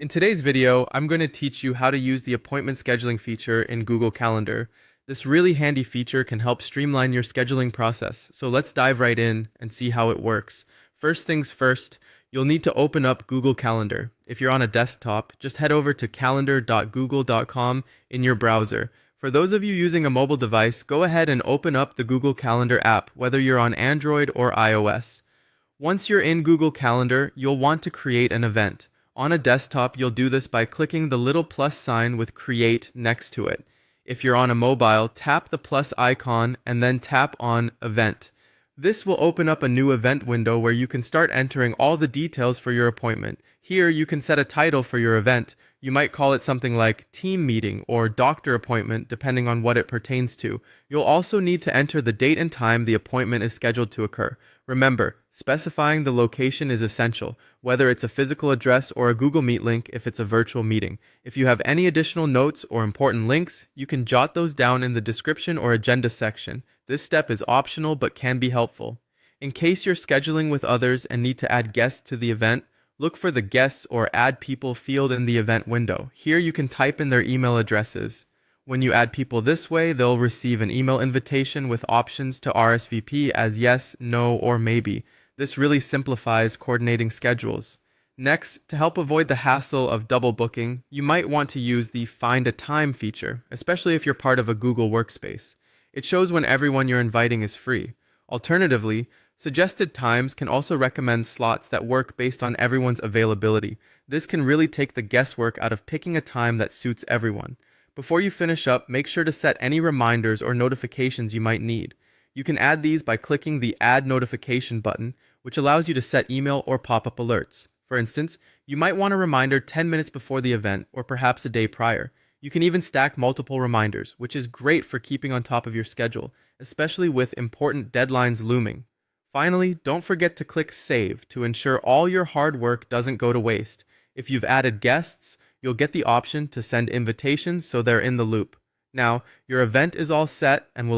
In today's video, I'm going to teach you how to use the appointment scheduling feature in Google Calendar. This really handy feature can help streamline your scheduling process, so let's dive right in and see how it works. First things first, you'll need to open up Google Calendar. If you're on a desktop, just head over to calendar.google.com in your browser. For those of you using a mobile device, go ahead and open up the Google Calendar app, whether you're on Android or iOS. Once you're in Google Calendar, you'll want to create an event. On a desktop, you'll do this by clicking the little plus sign with Create next to it. If you're on a mobile, tap the plus icon and then tap on Event. This will open up a new event window where you can start entering all the details for your appointment. Here, you can set a title for your event. You might call it something like team meeting or doctor appointment, depending on what it pertains to. You'll also need to enter the date and time the appointment is scheduled to occur. Remember, specifying the location is essential, whether it's a physical address or a Google Meet link if it's a virtual meeting. If you have any additional notes or important links, you can jot those down in the description or agenda section. This step is optional but can be helpful. In case you're scheduling with others and need to add guests to the event, look for the Guests or Add People field in the event window. Here you can type in their email addresses. When you add people this way, they'll receive an email invitation with options to RSVP as yes, no, or maybe. This really simplifies coordinating schedules. Next, to help avoid the hassle of double booking, you might want to use the Find a Time feature, especially if you're part of a Google Workspace. It shows when everyone you're inviting is free. Alternatively, suggested times can also recommend slots that work based on everyone's availability. This can really take the guesswork out of picking a time that suits everyone. Before you finish up, make sure to set any reminders or notifications you might need. You can add these by clicking the Add Notification button, which allows you to set email or pop-up alerts. For instance, you might want a reminder 10 minutes before the event or perhaps a day prior. You can even stack multiple reminders, which is great for keeping on top of your schedule, especially with important deadlines looming. Finally, don't forget to click Save to ensure all your hard work doesn't go to waste. If you've added guests, you'll get the option to send invitations so they're in the loop. Now, your event is all set and will